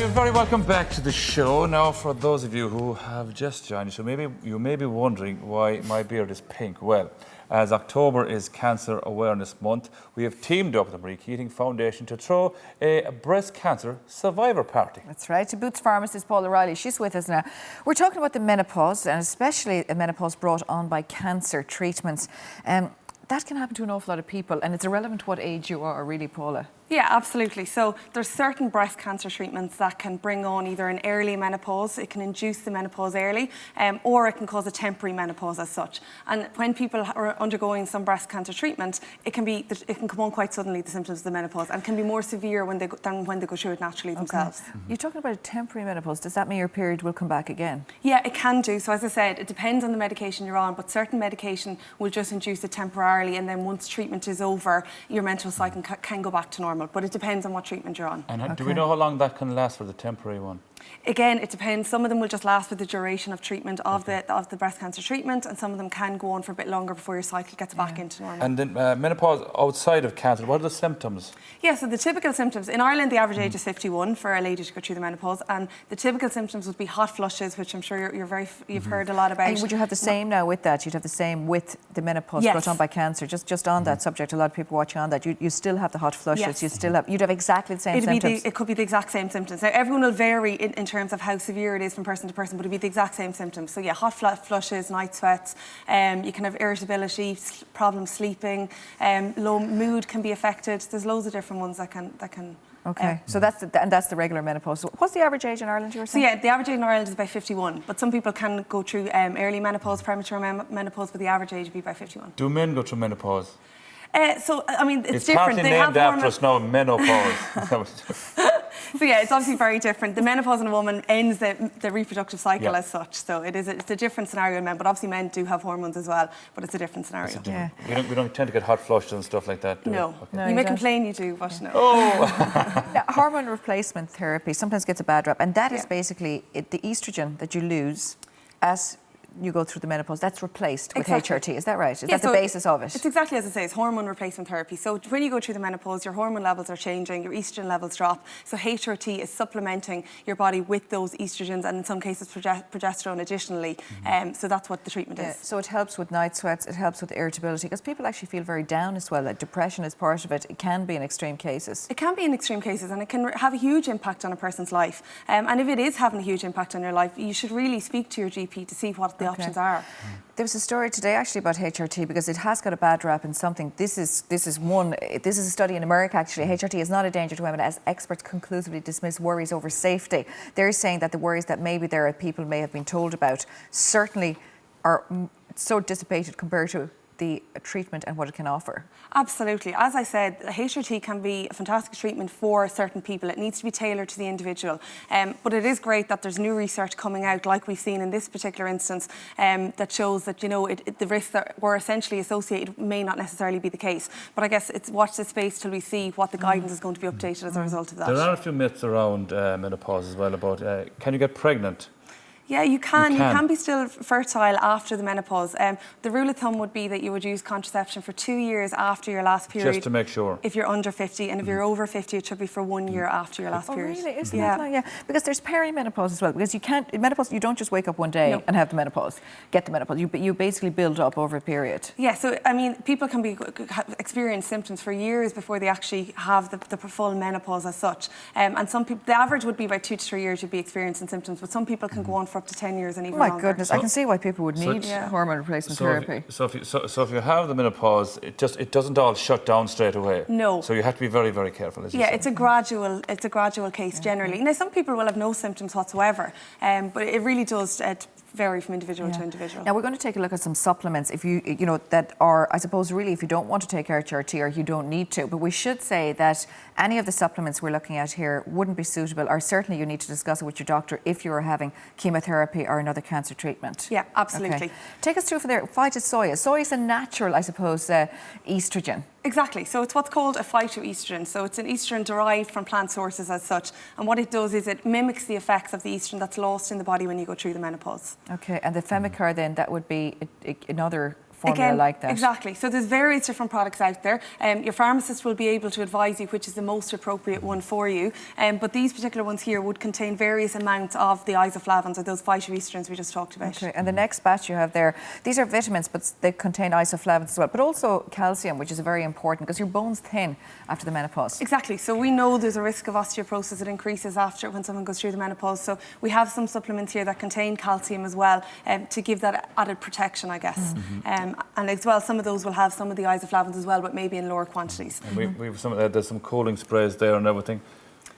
You're very welcome back to the show. Now, for those of you who have just joined us, so maybe you may be wondering why my beard is pink. Well, as October is Cancer Awareness Month, we have teamed up with the Marie Keating Foundation to throw a breast cancer survivor party. That's right. To Boots pharmacist Paula Riley, she's with us now. We're talking about the menopause, and especially a menopause brought on by cancer treatments. That can happen to an awful lot of people, and it's irrelevant what age you are, really, Paula. Yeah, absolutely. So there's certain breast cancer treatments that can bring on either an early menopause, it can induce the menopause early, or it can cause a temporary menopause as such. And when people are undergoing some breast cancer treatment, it can come on quite suddenly, the symptoms of the menopause, and can be more severe than when they go through it naturally themselves. You're talking about a temporary menopause. Does that mean your period will come back again? Yeah, it can do. So as I said, it depends on the medication you're on, but certain medication will just induce it temporarily, and then once treatment is over, your menstrual cycle can go back to normal. But it depends on what treatment you're on. And do we know how long that can last for the temporary one? Again, it depends. Some of them will just last for the duration of treatment of the breast cancer treatment, and some of them can go on for a bit longer before your cycle gets back into normal. And then menopause outside of cancer, what are the symptoms? Yeah, so the typical symptoms, in Ireland the average age is 51 for a lady to go through the menopause, and the typical symptoms would be hot flushes, which I'm sure you've heard a lot about. And would you have the same now with that? You'd have the same with the menopause brought on by cancer. Just on that subject, a lot of people watching on that, you still have the hot flushes, you'd have exactly the same symptoms. It could be the exact same symptoms. Now everyone will vary in terms of how severe it is from person to person, but it'd be the exact same symptoms. So yeah, hot flushes, night sweats, you can have irritability, problems sleeping, low mood can be affected. There's loads of different ones that can. Okay, so that's the regular menopause. So what's the average age in Ireland, you were saying? So yeah, the average age in Ireland is about 51, but some people can go through early menopause, premature menopause, but the average age would be about 51. Do men go through menopause? So, I mean, it's It's different. partly named after us now, menopause. So yeah, it's obviously very different. The menopause in a woman ends the reproductive cycle as such. So it's a different scenario in men, but obviously men do have hormones as well, but it's a different scenario. We don't tend to get hot flushed and stuff like that, do we? No. Okay. No, you may complain you do, but no. Now, hormone replacement therapy sometimes gets a bad rap, and that is basically the estrogen that you lose as you go through the menopause, that's replaced with HRT, is that right? Is that the basis of it? It's exactly as it says, hormone replacement therapy. So when you go through the menopause, your hormone levels are changing, your estrogen levels drop. So HRT is supplementing your body with those estrogens, and in some cases progesterone additionally. So that's what the treatment is. So it helps with night sweats, it helps with irritability, because people actually feel very down as well. Like depression is part of it. It can be in extreme cases. It can be in extreme cases, and it can have a huge impact on a person's life. And if it is having a huge impact on your life, you should really speak to your GP to see what the options are. There was a story today actually about HRT, because it has got a bad rap in something. This is a study in America actually. HRT is not a danger to women, as experts conclusively dismiss worries over safety. They're saying that the worries that maybe people may have been told about certainly are so dissipated compared to the treatment and what it can offer. Absolutely. As I said, HRT can be a fantastic treatment for certain people. It needs to be tailored to the individual. But it is great that there's new research coming out, like we've seen in this particular instance, that shows that, the risks that were essentially associated may not necessarily be the case. But I guess it's watch this space till we see what the guidance is going to be updated as a result of that. There are a few myths around menopause as well about, can you get pregnant? Yeah, you can. You can be still fertile after the menopause. The rule of thumb would be that you would use contraception for 2 years after your last period. Just to make sure. If you're under 50, and if you're over 50, it should be for 1 year after your last period. Oh, really? Isn't that like, because there's perimenopause as well. Because menopause, you don't just wake up one day and have the menopause, get the menopause. You basically build up over a period. Yeah, so, I mean, people can experience symptoms for years before they actually have the full menopause as such. And some people, the average would be about 2 to 3 years you'd be experiencing symptoms, but some people can go on for up to 10 years and even longer. My goodness, I can see why people would need hormone replacement therapy. So if you have the menopause, it doesn't all shut down straight away. No. So you have to be very, very careful. It's a gradual case generally. Now some people will have no symptoms whatsoever, but it really does vary from individual to individual. Now we're going to take a look at some supplements if that are, I suppose, really if you don't want to take HRT or you don't need to, but we should say that any of the supplements we're looking at here wouldn't be suitable, or certainly you need to discuss it with your doctor if you're having chemotherapy or another cancer treatment. Yeah, absolutely. Okay. Take us through from there. Phytosoya. Soy is a natural, I suppose, estrogen. Exactly. So it's what's called a phytoestrogen. So it's an estrogen derived from plant sources as such. And what it does is it mimics the effects of the estrogen that's lost in the body when you go through the menopause. Okay. And the Femicare then, that would be another formula like that. Exactly. So there's various different products out there. Your pharmacist will be able to advise you which is the most appropriate one for you. But these particular ones here would contain various amounts of the isoflavones, or those phytoestrogens we just talked about. Okay, and the next batch you have there, these are vitamins, but they contain isoflavones as well, but also calcium, which is very important because your bone's thin after the menopause. Exactly. So we know there's a risk of osteoporosis that increases after when someone goes through the menopause. So we have some supplements here that contain calcium as well to give that added protection, I guess. And as well, some of those will have some of the isoflavones as well, but maybe in lower quantities. And we've there's some cooling sprays there and everything.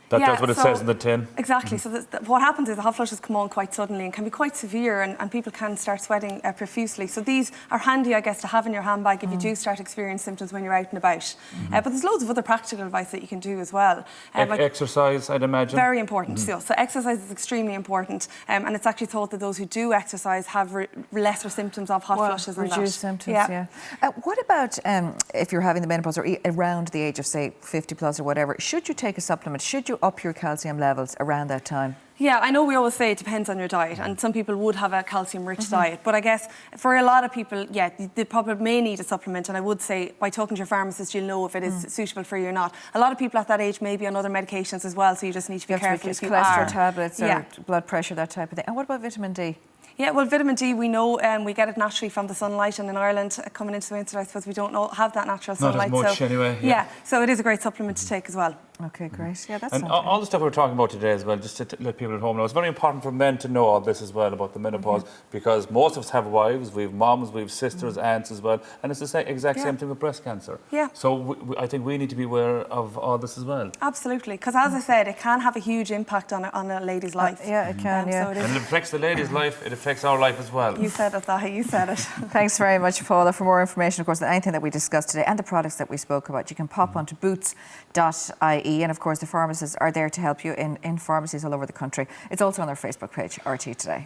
That's what it says in the tin. Exactly. So what happens is the hot flushes come on quite suddenly and can be quite severe, and people can start sweating profusely. So these are handy, I guess, to have in your handbag if you do start experiencing symptoms when you're out and about. But there's loads of other practical advice that you can do as well. Like exercise, I'd imagine. Very important. So exercise is extremely important, and it's actually thought that those who do exercise have lesser symptoms of hot flushes and reduced symptoms, yeah. What about if you're having the menopause or around the age of, say, 50 plus or whatever, should you take a supplement? Should you up your calcium levels around that time? Yeah, I know we always say it depends on your diet, and some people would have a calcium-rich diet, but I guess for a lot of people, yeah, they probably may need a supplement, and I would say by talking to your pharmacist, you'll know if it is suitable for you or not. A lot of people at that age may be on other medications as well, so you just need to be careful if you cholesterol are. tablets or blood pressure, that type of thing. And what about vitamin D? Yeah, well, vitamin D, we know we get it naturally from the sunlight, and in Ireland, coming into the winter, I suppose we don't have that natural sunlight. Not as much anyway. Yeah, so it is a great supplement to take as well. Okay, great. Yeah, that's and all the stuff we're talking about today as well, just to let people at home know, it's very important for men to know all this as well about the menopause, because most of us have wives, we have moms, we have sisters, aunts as well, and it's the exact same thing with breast cancer. Yeah. So I think we need to be aware of all this as well. Absolutely, because as I said, it can have a huge impact on a lady's life. Yeah, it can, So and it affects the lady's life, it affects our life as well. You said it, Dahi, you said it. Thanks very much, Paula. For more information, of course, on anything that we discussed today and the products that we spoke about, you can pop onto boots.ie, and of course the pharmacists are there to help you in pharmacies all over the country. It's also on their Facebook page, RT Today.